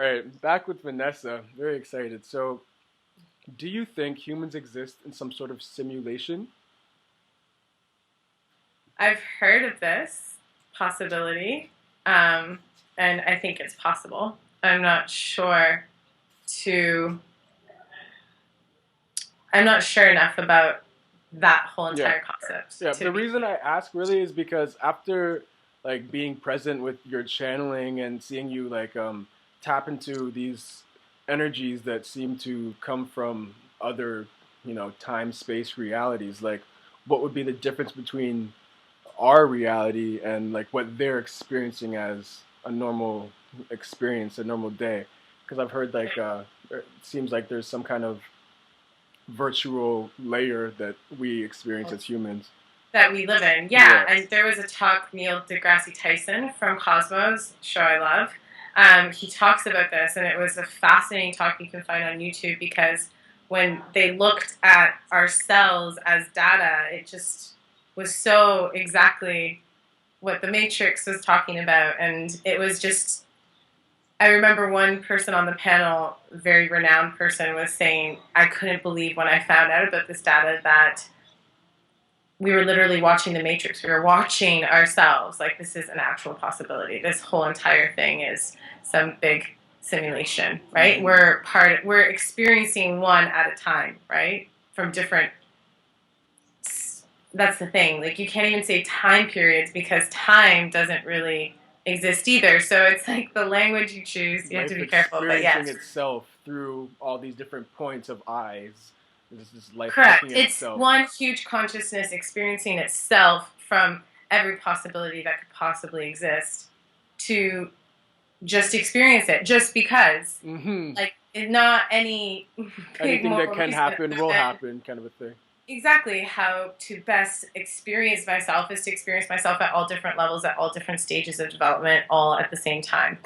right, back with Vanessa. Very excited. So, do you think humans exist in some sort of simulation? I've heard of this possibility, um, and I think it's possible. I'm not sure to. I'm not sure enough about that whole Yeah. entire concept Yeah, to the be. reason I ask really is because after like being present with your channeling and seeing you like tap into these energies that seem to come from other, time space realities, like what would be the difference between our reality and like what they're experiencing as a normal experience, a normal day? Because I've heard like it seems like there's some kind of virtual layer that we experience as humans. That we live in. Yeah, Yeah. and there was a talk, Neil deGrasse Tyson from Cosmos, show I love. He talks about this, and it was a fascinating talk you can find on YouTube because when they looked at our cells as data, it just was so exactly what the Matrix was talking about, and it was just. I remember one person on the panel, a very renowned person, was saying, "I couldn't believe when I found out about this data that we were literally watching the Matrix. We were watching ourselves. Like this is an actual possibility. This whole entire thing is some big simulation, right? Mm-hmm. We're experiencing one at a time, right? From different. That's the thing. Like you can't even say time periods because time doesn't really exist either. So it's like the language you choose. You have to Life be careful. But experiencing yes, itself through all these different points of eyes. This is life looking correct. at It's itself. one huge consciousness experiencing itself from every possibility that could possibly exist to just experience it just because. Mm-hmm. Like, not any big Anything that moral can reason happen other will than happen, kind of a thing. exactly how to best experience myself is to experience myself at all different levels, at all different stages of development, all at the same time.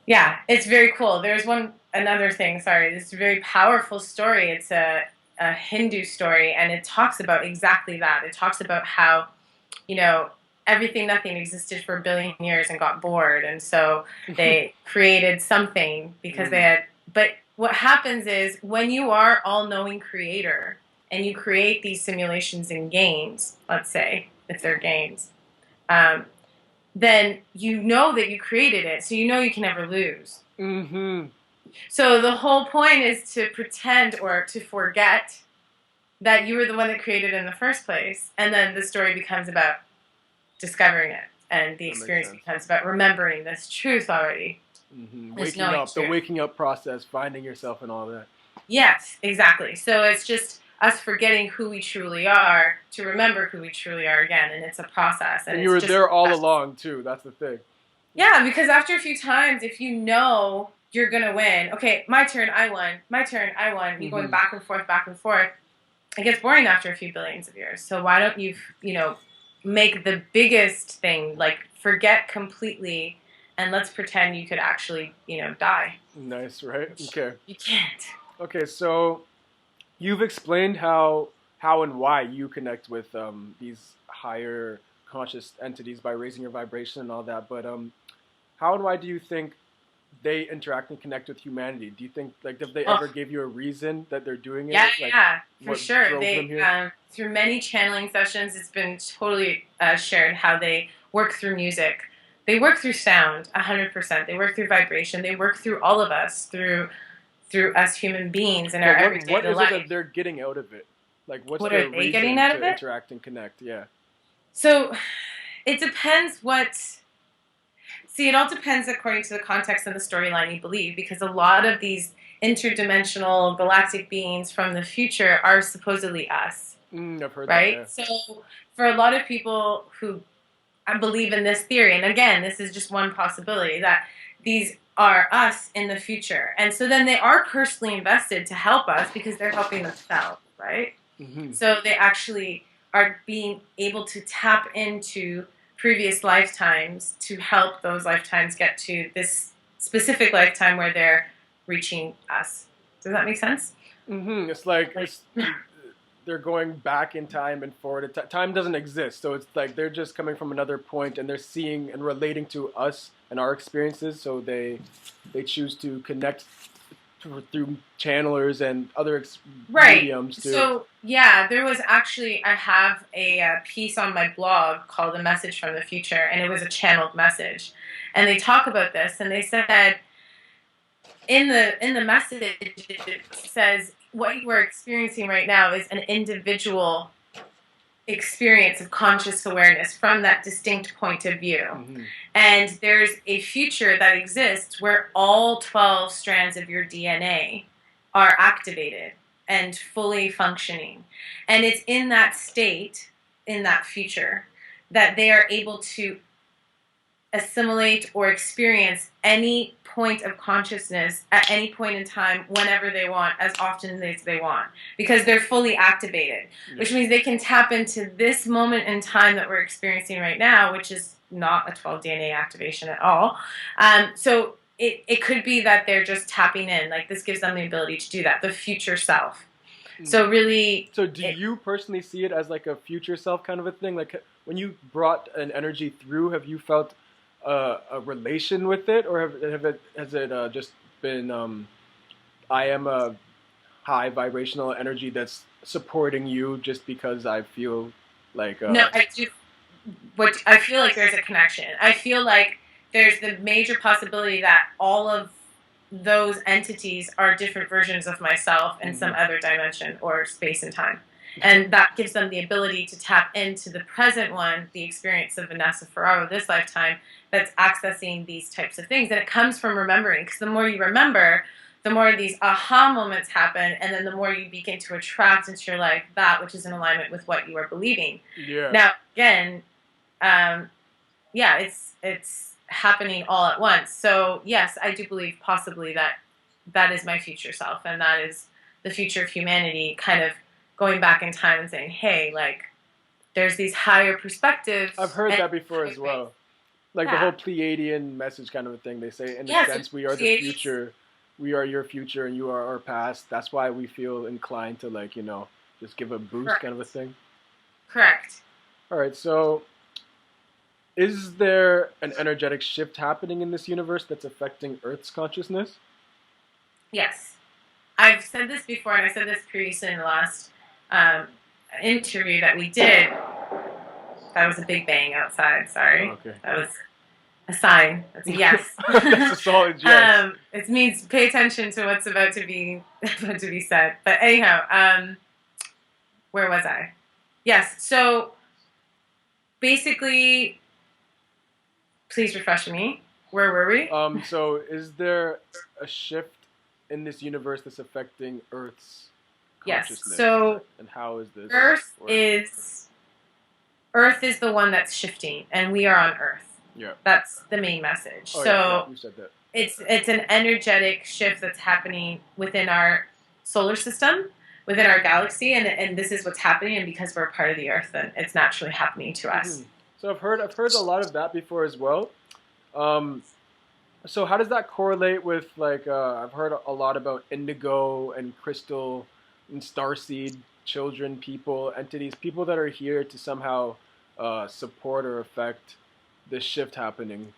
Yeah, it's very cool. There's another thing, sorry, this is a very powerful story. It's a Hindu story, and it talks about exactly that. It talks about how, you know, everything, nothing existed for a billion years and got bored. And so they created something because they Mm. had, but what happens is when you are all knowing creator and you create these simulations in games, let's say, if they're games, um, then you know that you created it, so you know you can never lose. Mm-hmm. So the whole point is to pretend or to forget that you were the one that created it in the first place, and then the story becomes about discovering it, and the That makes experience sense. becomes about remembering this truth already, Mm-hmm. this Waking knowing up, the truth. waking up process, finding yourself, and all that. Yes, exactly. So it's just us forgetting who we truly are to remember who we truly are again, and it's a process, and And you it's were just there all along too. That's the thing. yeah, because after a few times, if you know you're gonna win, okay, my turn, I won, my turn, I won, you're going Mm-hmm. back and forth, it gets boring after a few billions of years. So why don't you, make the biggest thing, like forget completely, and let's pretend you could actually, die. Nice, right? Which Okay. you can't. Okay. So you've explained how and why you connect with these higher conscious entities by raising your vibration and all that. But how and why do you think they interact and connect with humanity? Do you think like if they Oh, ever give you a reason that they're doing yeah, it? Like yeah, for what sure. drove them They here? through many channeling sessions, it's been totally shared how they work through music. They work through sound, 100%. They work through vibration. They work through all of us, through us human beings in our But what everyday what is it that life. they're getting out of it? Like what's What are their they getting reason out of to it? interact and connect? Yeah. So it depends what. See, it all depends according to the context and the storyline you believe, because a lot of these interdimensional galactic beings from the future are supposedly us, I've heard that. right? Yeah. So for a lot of people who I believe in this theory, and again, this is just one possibility that these are us in the future, and so then they are personally invested to help us because they're helping themselves, right? Hmm. So they actually are being able to tap into previous lifetimes to help those lifetimes get to this specific lifetime where they're reaching us. Does that make sense? Hmm. It's like Like, they're going back in time and forward. Time doesn't exist, so it's like they're just coming from another point and they're seeing and relating to us and our experiences. So they choose to connect through channelers and other mediums too. So yeah, there was actually I have a piece on my blog called "A Message from the Future," and it was a channeled message, and they talk about this, and they said in the message it says what you are experiencing right now is an individual experience of conscious awareness from that distinct point of view. Mm-hmm. And there's a future that exists where all 12 strands of your DNA are activated and fully functioning. And it's in that state, in that future, that they are able to assimilate or experience any point of consciousness at any point in time, whenever they want, as often as they want, because they're fully activated, which means they can tap into this moment in time that we're experiencing right now, which is not a 12 DNA activation at all. So it could be that they're just tapping in, like this gives them the ability to do that, the future self. So really... So do you personally see it as like a future self kind of a thing? Like when you brought an energy through, have you felt a relation with it, or has it just been I am a high vibrational energy that's supporting you just because I feel like no, I do. What I feel like there's a connection. I feel like there's the major possibility that all of those entities are different versions of myself in some other dimension or space and time. And that gives them the ability to tap into the present one, the experience of Vanessa Ferraro this lifetime, that's accessing these types of things. And it comes from remembering, because the more you remember, the more these aha moments happen, and then the more you begin to attract into your life that which is in alignment with what you are believing. Yeah. Now, again, it's happening all at once. So, yes, I do believe possibly that is my future self, and that is the future of humanity, kind of going back in time and saying, hey, like, there's these higher perspectives. I've heard that before as well. Like the whole Pleiadian message kind of a thing. They say, in a sense, we are the future. We are your future and you are our past. That's why we feel inclined to, like, just give a boost kind of a thing. Correct. All right, so is there an energetic shift happening in this universe that's affecting Earth's consciousness? Yes. I've said this before, and I said this previously in the last interview that we did. That was a big bang outside, sorry. Oh, okay. That was a sign. That's a yes. That's a solid yes. It means pay attention to what's about to be said. But anyhow, where was I? Yes, so basically, please refresh me. Where were we? So is there a shift in this universe that's affecting Earth's consciousness? Yes. So, and how is this? Earth is the one that's shifting, and we are on Earth. Yeah. That's the main message. Oh, so yeah, you said that. It's an energetic shift that's happening within our solar system, within our galaxy, and this is what's happening. And because we're a part of the Earth, then it's naturally happening to us. So I've heard a lot of that before as well. So how does that correlate with, like, I've heard a lot about indigo and crystal and starseed children, people, entities, people that are here to somehow support or affect this shift happening.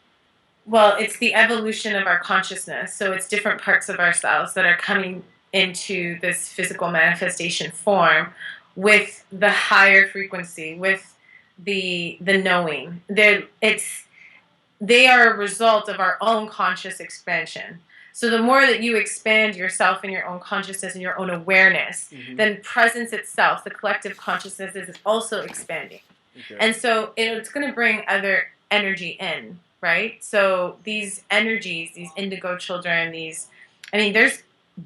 Well, it's the evolution of our consciousness. So it's different parts of ourselves that are coming into this physical manifestation form with the higher frequency, with the knowing. They are a result of our own conscious expansion. So the more that you expand yourself and your own consciousness and your own awareness, then presence itself, the collective consciousness, is also expanding. Okay. And so it's going to bring other energy in, right? So these energies, these indigo children, there's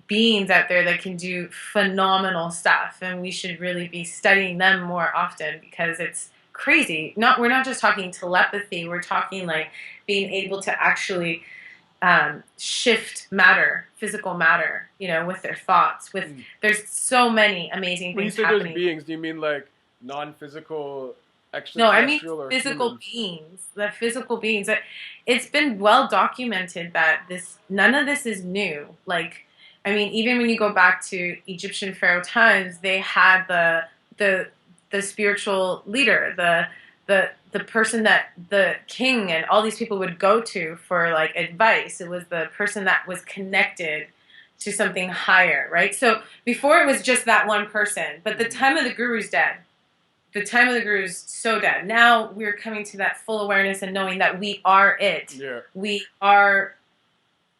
beings out there that can do phenomenal stuff, and we should really be studying them more often, because it's crazy. We're not just talking telepathy, we're talking like being able to actually shift matter, physical matter, with their thoughts. There's so many amazing things happening. When you say those beings, do you mean like non-physical No, I mean or physical humans? beings. The physical beings. It's been well documented that none of this is new. Like, even when you go back to Egyptian pharaoh times, they had the the spiritual leader, the person that the king and all these people would go to for like advice. It was the person that was connected to something higher, right? So before it was just that one person, but the time of the guru's dead. The time of the guru is so dead. Now we're coming to that full awareness and knowing that we are it. Yeah. We are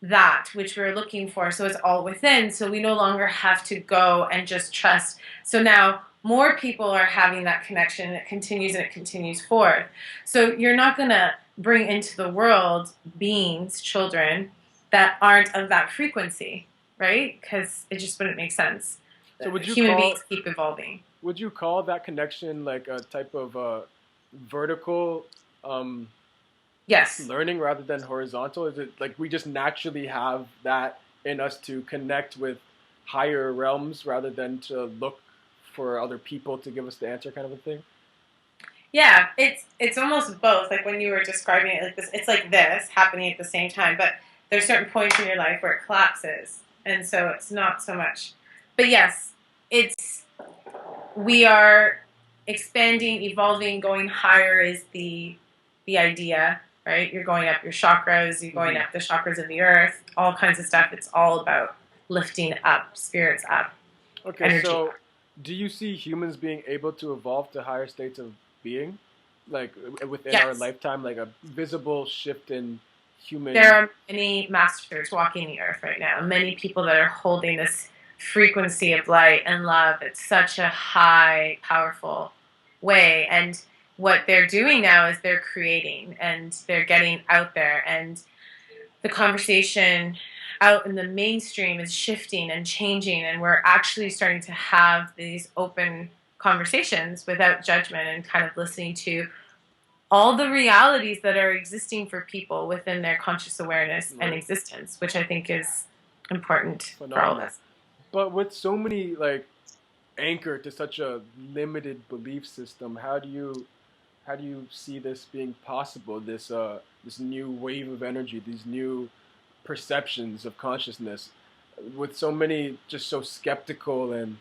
that which we're looking for. So it's all within. So we no longer have to go and just trust. So now more people are having that connection, and it continues forth. So you're not going to bring into the world beings, children, that aren't of that frequency, right? Because it just wouldn't make sense. So would you Human call, beings keep evolving. would you call that connection like a type of vertical Yes. learning rather than horizontal? Is it like we just naturally have that in us to connect with higher realms rather than to look for other people to give us the answer, kind of a thing? Yeah, it's almost both. Like when you were describing it like this, it's like this happening at the same time. But there's certain points in your life where it collapses, and so it's not so much. But yes, it's we are expanding, evolving, going higher is the idea, right? You're going up your chakras, you're going up the chakras of the earth, all kinds of stuff. It's all about lifting up, spirits up, Okay, energy. so do you see humans being able to evolve to higher states of being, like within our Yes. lifetime, like a visible shift in human? There are many masters walking the earth right now, many people that are holding this frequency of light and love. It's such a high, powerful way. And what they're doing now is they're creating and they're getting out there. And the conversation out in the mainstream is shifting and changing. And we're actually starting to have these open conversations without judgment and kind of listening to all the realities that are existing for people within their conscious awareness and existence, which I think is important for all of us. But with so many like anchored to such a limited belief system, how do you see this being possible? This new wave of energy, these new perceptions of consciousness, with so many just so skeptical and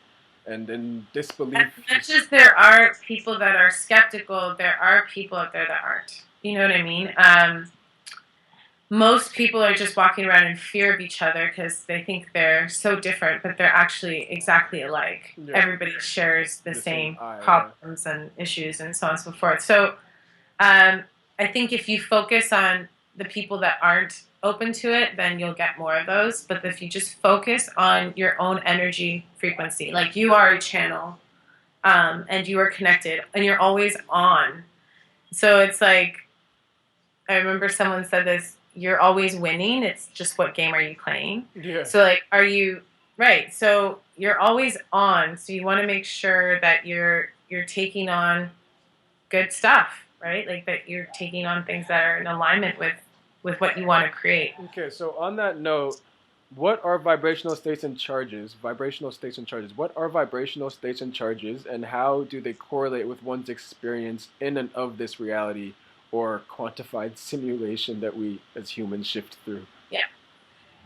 in disbelief. As much as there are people that are skeptical, there are people out there that aren't. You know what I mean? Most people are just walking around in fear of each other because they think they're so different, but they're actually exactly alike. Yeah. Everybody shares the same eye, problems and issues and so on and so forth. So I think if you focus on the people that aren't open to it, then you'll get more of those. But if you just focus on your own energy frequency, like you are a channel and you are connected and you're always on. So it's like, I remember someone said this, you're always winning. It's just what game are you playing? Yeah. So like, are you, right. So you're always on. So you want to make sure that you're taking on good stuff, right? Like that you're taking on things that are in alignment with what you want to create. Okay, so on that note, what are vibrational states and charges? Vibrational states and charges. What are vibrational states and charges, and how do they correlate with one's experience in and of this reality or quantified simulation that we as humans shift through? Yeah.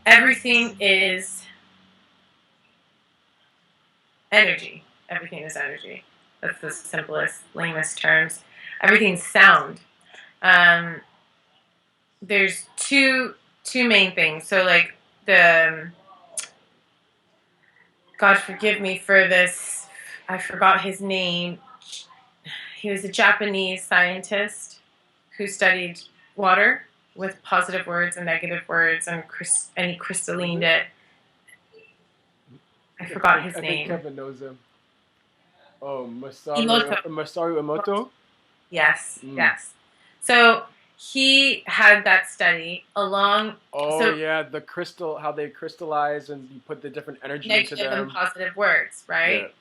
Everything is energy. Everything is energy. That's the simplest, lamest terms. Everything's sound. There's two main things. So like God forgive me for this, I forgot his name. He was a Japanese scientist who studied water with positive words and negative words, and he crystallined it. I forgot his name. I think Kevin knows him. Oh, Masaru Emoto? Yes, yes. So he had that study along. Oh, so yeah, the crystal, how they crystallize and you put the different energy into them. Negative and positive words, right?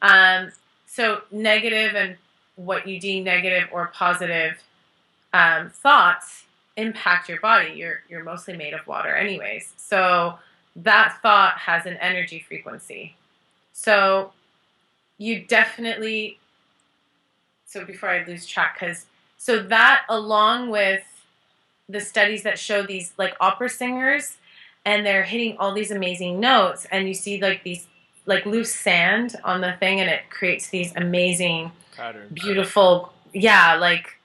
Yeah. So negative and what you deem negative or positive thoughts impact your body. You're mostly made of water anyways. So that thought has an energy frequency. So you definitely, so before I lose track, so that along with the studies that show these like opera singers and they're hitting all these amazing notes and you see like these like loose sand on the thing, and it creates these amazing, Pattern. beautiful, yeah, like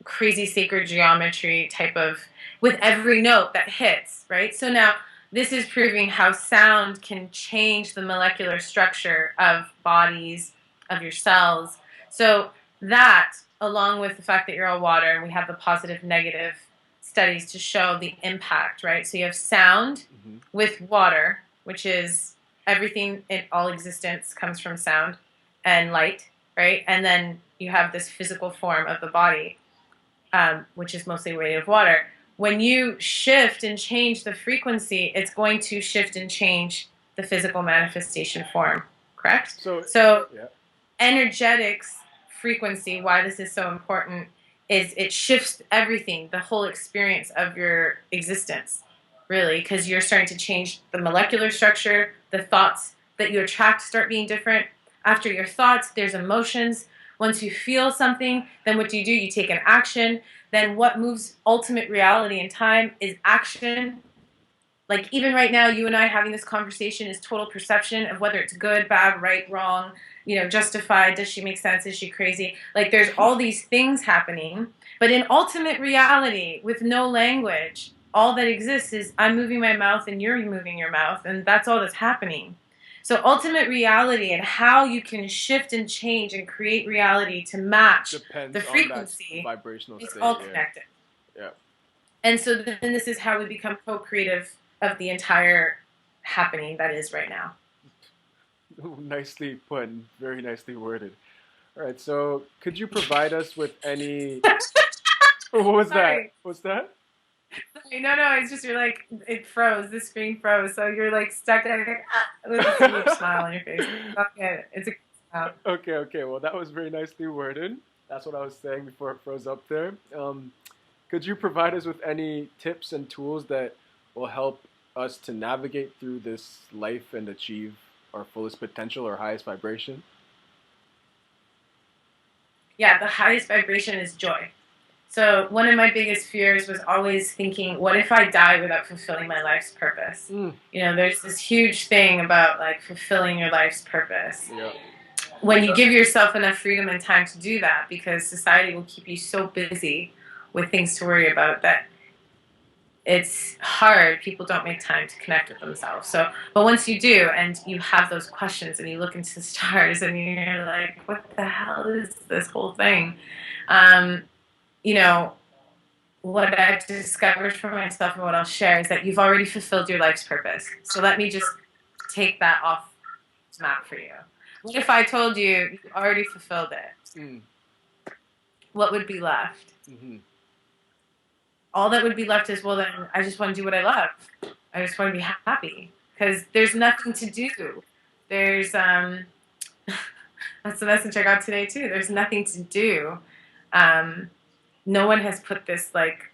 crazy sacred geometry type of, with every note that hits, right? So now this is proving how sound can change the molecular structure of bodies, of your cells. So that, along with the fact that you're all water, and we have the positive, negative studies to show the impact, right? So you have sound with water, which is everything in all existence comes from sound and light, right? And then you have this physical form of the body, which is mostly weight of water. When you shift and change the frequency, it's going to shift and change the physical manifestation form, correct? So yeah. energetics frequency, why this is so important, is it shifts everything, the whole experience of your existence, really, because you're starting to change the molecular structure, the thoughts that you attract start being different. After your thoughts, there's emotions. Once you feel something, then what do? You take an action. Then what moves ultimate reality in time is action. Like even right now, you and I having this conversation is total perception of whether it's good, bad, right, wrong, justified, does she make sense, is she crazy? Like there's all these things happening. But in ultimate reality, with no language, all that exists is I'm moving my mouth and you're moving your mouth, and that's all that's happening. So ultimate reality and how you can shift and change and create reality to match Depends the frequency, on that vibrational it's state. all connected. Yeah. And so then this is how we become co-creative of the entire happening that is right now. Nicely put, very nicely worded. All right, so could you provide us with any... What was that? What's that? No, it's just you're like, it froze, the screen froze, so you're like stuck there with a huge smile on your face. Okay, it's a smile. Okay, well that was very nicely worded. That's what I was saying before it froze up there. Could you provide us with any tips and tools that will help us to navigate through this life and achieve our fullest potential or highest vibration? Yeah, the highest vibration is joy. So one of my biggest fears was always thinking, what if I die without fulfilling my life's purpose? There's this huge thing about like fulfilling your life's purpose. Yeah. When you give yourself enough freedom and time to do that, because society will keep you so busy with things to worry about that it's hard. People don't make time to connect with themselves. So, but once you do, and you have those questions, and you look into the stars, and you're like, "What the hell is this whole thing?" What I've discovered for myself and what I'll share is that you've already fulfilled your life's purpose. So let me just take that off the map for you. What if I told you you already fulfilled it? What would be left? All that would be left is, well, then I just want to do what I love. I just want to be happy. Because there's nothing to do. There's, that's the message I got today, too. There's nothing to do. No one has put this, like,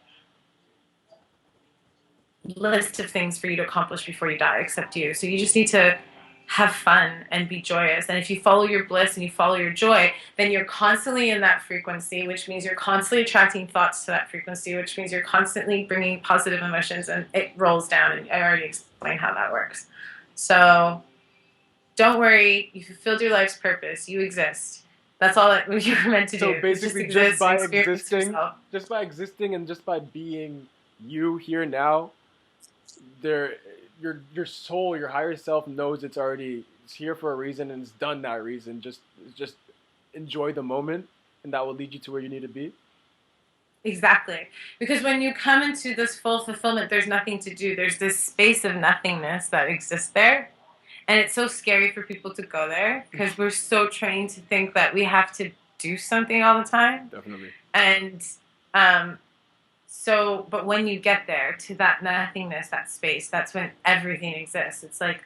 list of things for you to accomplish before you die except you. So you just need to have fun and be joyous. And if you follow your bliss and you follow your joy, then you're constantly in that frequency, which means you're constantly attracting thoughts to that frequency, which means you're constantly bringing positive emotions, and it rolls down. And I already explained how that works. So don't worry. You fulfilled your life's purpose. You exist. That's all that you're meant to do. So basically, just by existing and just by being you here now, your soul, your higher self knows it's here for a reason and it's done that reason. Just enjoy the moment, and that will lead you to where you need to be. Exactly. Because when you come into this full fulfillment, there's nothing to do. There's this space of nothingness that exists there. And it's so scary for people to go there because we're so trained to think that we have to do something all the time. Definitely. And but when you get there to that nothingness, that space, that's when everything exists. It's like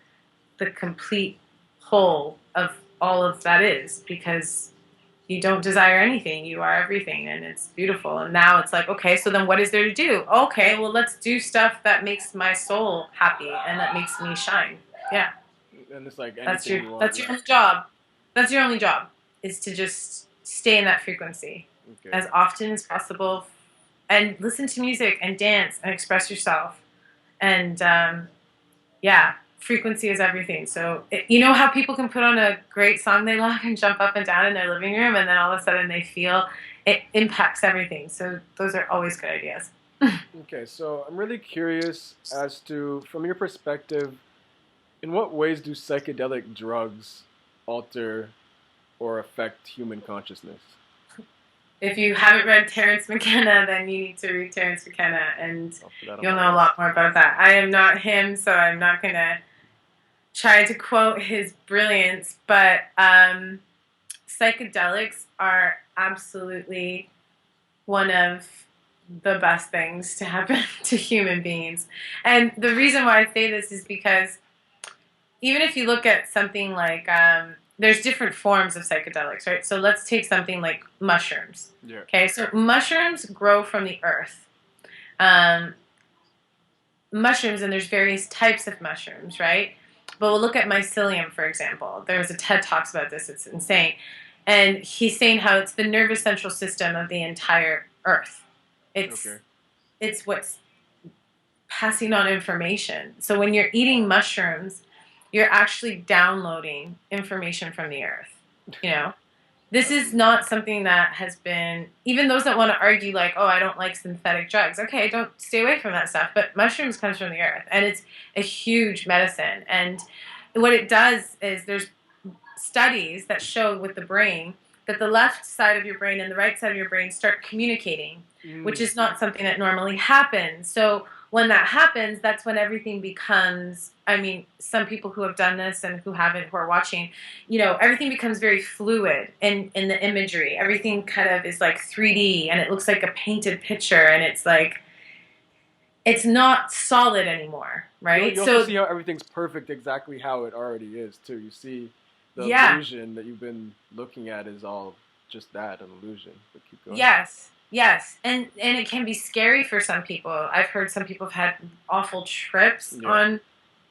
the complete whole of all of that is, because you don't desire anything. You are everything, and it's beautiful. And now it's like, okay, so then what is there to do? Okay, well, let's do stuff that makes my soul happy and that makes me shine. Yeah. And it's like that's your only job. That's your only job, is to just stay in that frequency as often as possible, and listen to music and dance and express yourself. And frequency is everything. So you know how people can put on a great song they love and jump up and down in their living room, and then all of a sudden they feel it impacts everything. So those are always good ideas. Okay, so I'm really curious as to, from your perspective, in what ways do psychedelic drugs alter or affect human consciousness? If you haven't read Terence McKenna, then you need to read Terence McKenna, and I'll put that on you'll my know a list. lot more about that. I am not him, so I'm not going to try to quote his brilliance, but psychedelics are absolutely one of the best things to happen to human beings. And the reason why I say this is because even if you look at something like, there's different forms of psychedelics, right? So let's take something like mushrooms. Yeah. Okay, so mushrooms grow from the earth. Um, Mushrooms, and there's various types of mushrooms, right? But we'll look at mycelium, for example. There was a TED Talks about this. It's insane. And he's saying how it's the nervous central system of the entire earth. It's Okay. it's what's passing on information. So when you're eating mushrooms, you're actually downloading information from the earth. You know, this is not something that has been, even those that want to argue like, oh, I don't like synthetic drugs. Okay, don't stay away from that stuff. But mushrooms comes from the earth, and it's a huge medicine. And what it does is there's studies that show with the brain that the left side of your brain and the right side of your brain start communicating, which is not something that normally happens. So when that happens, that's when everything becomes, I mean, some people who have done this and who haven't, who are watching, you know, everything becomes very fluid in the imagery. Everything kind of is like 3D, and it looks like a painted picture, and it's like, it's not solid anymore, right? You also see how everything's perfect exactly how it already is, too. You see the yeah, illusion that you've been looking at is all just that, an illusion. But keep going. yes, yes, and it can be scary for some people. I've heard some people have had awful trips Yeah.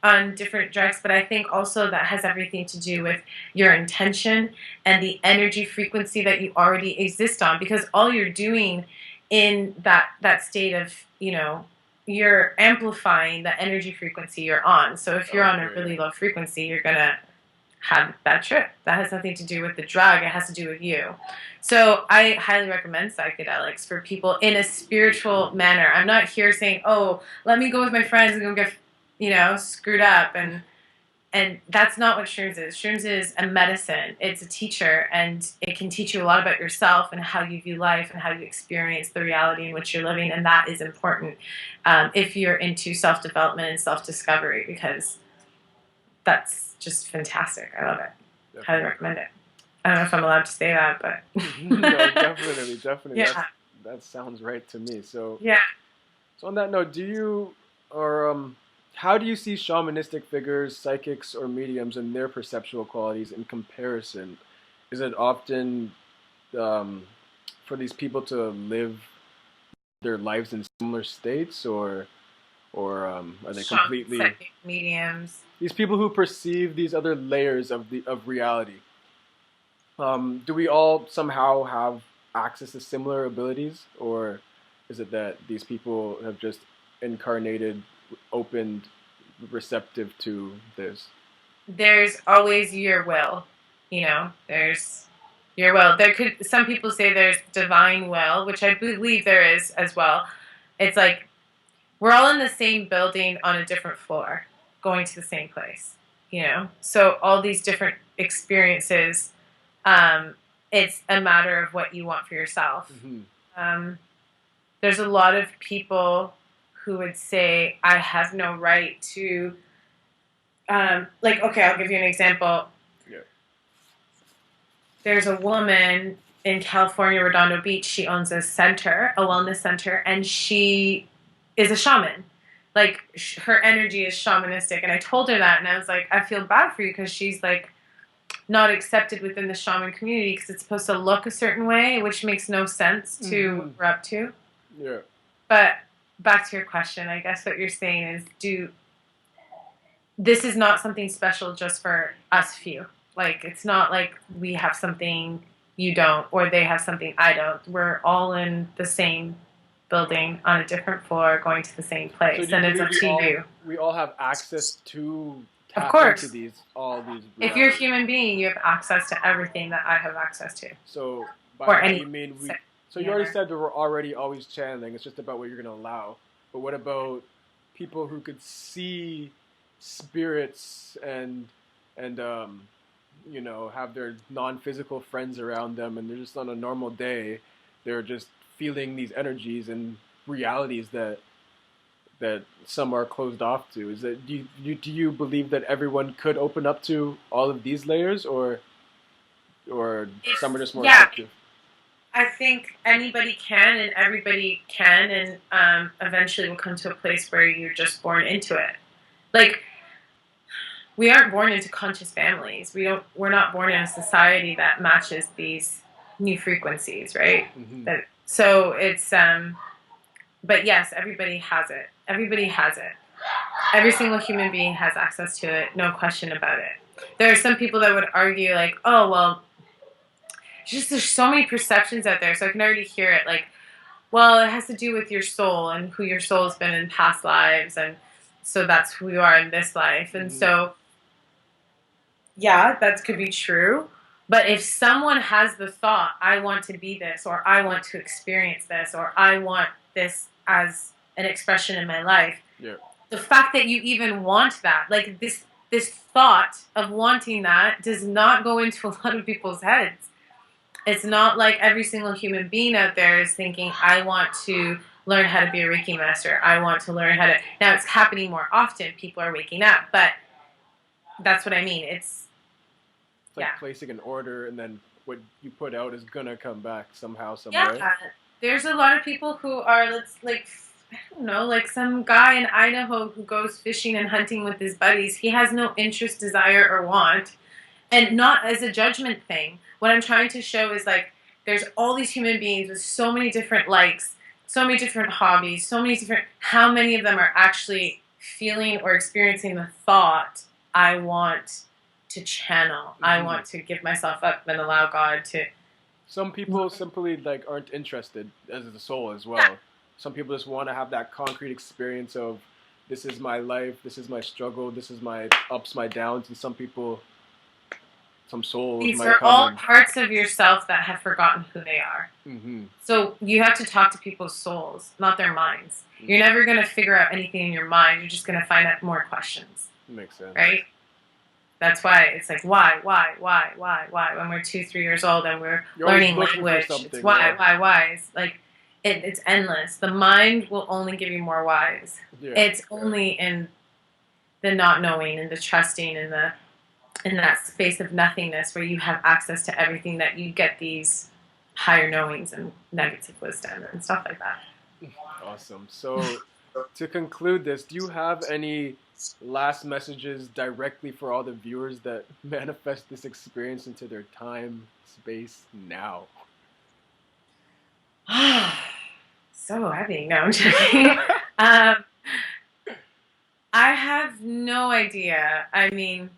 on different drugs, but I think also that has everything to do with your intention and the energy frequency that you already exist on, because all you're doing in that state of, you know, you're amplifying the energy frequency you're on. So if you're on a Okay, really yeah. low frequency, you're gonna have that trip. That has nothing to do with the drug. It has to do with you. So I highly recommend psychedelics for people in a spiritual manner. I'm not here saying, oh, let me go with my friends and go get, you know, screwed up. And that's not what shrooms is. Shrooms is a medicine. It's a teacher, and it can teach you a lot about yourself and how you view life and how you experience the reality in which you're living. And that is important if you're into self-development and self-discovery, because that's just fantastic. I love it. Highly Definitely. recommend it. I don't know if I'm allowed to say that, but No, definitely, definitely. yeah, That sounds right to me. So, yeah. so on that note, do you or how do you see shamanistic figures, psychics, or mediums and their perceptual qualities in comparison? Is it often um, for these people to live their lives in similar states, or are they completely Psychic mediums. these people who perceive these other layers of reality? Do we all somehow have access to similar abilities, or is it that these people have just incarnated, opened, receptive to this? There's always your will. You know, there's your will. There could, some people say there's divine will, which I believe there is as well. It's like we're all in the same building on a different floor, going to the same place. You know, so all these different experiences. Um, it's a matter of what you want for yourself. Hmm. Um, there's a lot of people who would say, I have no right to, like, okay, I'll give you an example. Yeah. There's a woman in California, Redondo Beach. She owns a center, a wellness center, and she is a shaman. Like, her energy is shamanistic. And I told her that, and I was like, I feel bad for you, because she's like not accepted within the shaman community because it's supposed to look a certain way, which makes no sense to what we're up to. Yeah. But back to your question, I guess what you're saying is, this is not something special just for us few. Like, it's not like we have something you don't, or they have something I don't. We're all in the same building on a different floor, going to the same So place, do you and it's believe up to you. we all have access to Of tap into course, all these if you're a realities? human being, you have access to everything that I have access to, So by or that any you mean we. So you already manner. said that we're already always channeling. It's just about what you're going to allow. But what about people who could see spirits and you know, have their non-physical friends around them, and they're just on a normal day, they're just feeling these energies and realities that some are closed off to. Is that do you believe that everyone could open up to all of these layers, or some are just more Yeah, receptive? I think anybody can and everybody can, and eventually will come to a place where you're just born into it. Like, we aren't born into conscious families. We're not born in a society that matches these new frequencies, right? Hmm. So it's but yes, everybody has it. Everybody has it. Every single human being has access to it, no question about it. There are some people that would argue like, oh well, just there's so many perceptions out there, so I can already hear it like, well, it has to do with your soul and who your soul's been in past lives, and so that's who you are in this life. And Hmm. so yeah, that could be true. But if someone has the thought, I want to be this, or I want to experience this, or I want this as an expression in my life, Yeah. the fact that you even want that, like this thought of wanting that does not go into a lot of people's heads. It's not like every single human being out there is thinking, I want to learn how to be a Reiki master. I want to learn how to. Now it's happening more often. People are waking up, but that's what I mean. It's, It's yeah. like placing an order, and then what you put out is gonna come back somehow, some Yeah. way. There's a lot of people who are, let's like, I don't know, like some guy in Idaho who goes fishing and hunting with his buddies. He has no interest, desire, or want, and not as a judgment thing. What I'm trying to show is like there's all these human beings with so many different likes, so many different hobbies, so many different. How many of them are actually feeling or experiencing the thought, I want to channel, I Hmm. want to give myself up and allow God to. Some people simply like aren't interested as the soul as Yeah. well. Some people just want to have that concrete experience of this is my life, this is my struggle, this is my ups, my downs, and some people, some souls These might are come all and. parts of yourself that have forgotten who they are. Hmm. So you have to talk to people's souls, not their minds. You're never going to figure out anything in your mind. You're just going to find out more questions, Makes sense. right? That's why it's like, why? When we're 2, 3 years old and we're You're always learning looking for language, it's something, yeah. why. It's like, it's endless. The mind will only give you more whys. Yeah. It's only in the not knowing and the trusting and the in that space of nothingness where you have access to everything that you get these higher knowings and nuggets of wisdom and stuff like that. Awesome. So, to conclude this, do you have any last messages directly for all the viewers that manifest this experience into their time, space, now? So heavy. No, I'm joking. um, I have no idea. I mean,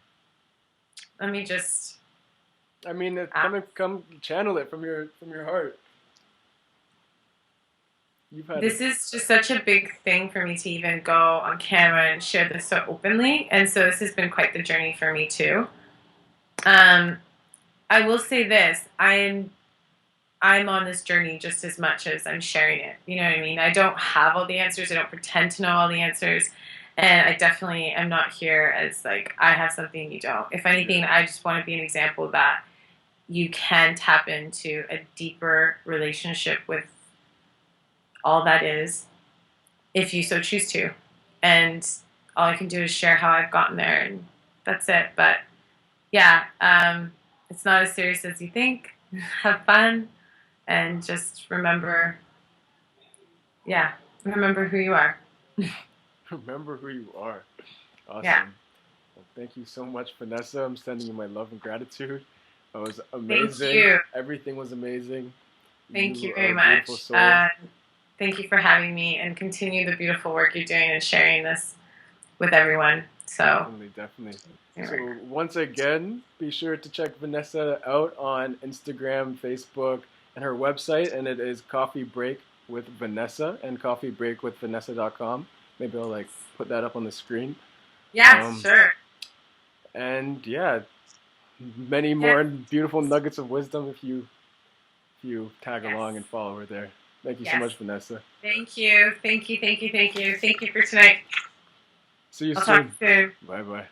let me just. I mean, come channel it from your heart. You've had This it. is just such a big thing for me to even go on camera and share this so openly, and so this has been quite the journey for me too. Um, I will say this: I'm on this journey just as much as I'm sharing it. You know what I mean? I don't have all the answers. I don't pretend to know all the answers. And I definitely am not here as like, I have something you don't. If anything, I just want to be an example that you can tap into a deeper relationship with all that is if you so choose to. And all I can do is share how I've gotten there, and that's it. But yeah, it's not as serious as you think. Have fun and just remember, yeah, remember who you are. Remember who you are. Awesome. Yeah. Well, thank you so much, Vanessa. I'm sending you my love and gratitude. It was Thank amazing. you. Everything was amazing. Thank you You are very a beautiful much. soul. Thank you for having me, and continue the beautiful work you're doing and sharing this with everyone. So, Definitely, definitely. anyway. So once again, be sure to check Vanessa out on Instagram, Facebook, and her website, and it is Coffee Break with Vanessa and Coffee Break with Vanessa.com. Maybe I'll like put that up on the screen. Yeah, sure. And yeah, many Yeah. more beautiful nuggets of wisdom if you tag Yes. along and follow her there. Thank you so Yes. much, Vanessa. Thank you. Thank you. Thank you. Thank you. Thank you for tonight. See you I'll soon. talk soon. Bye bye.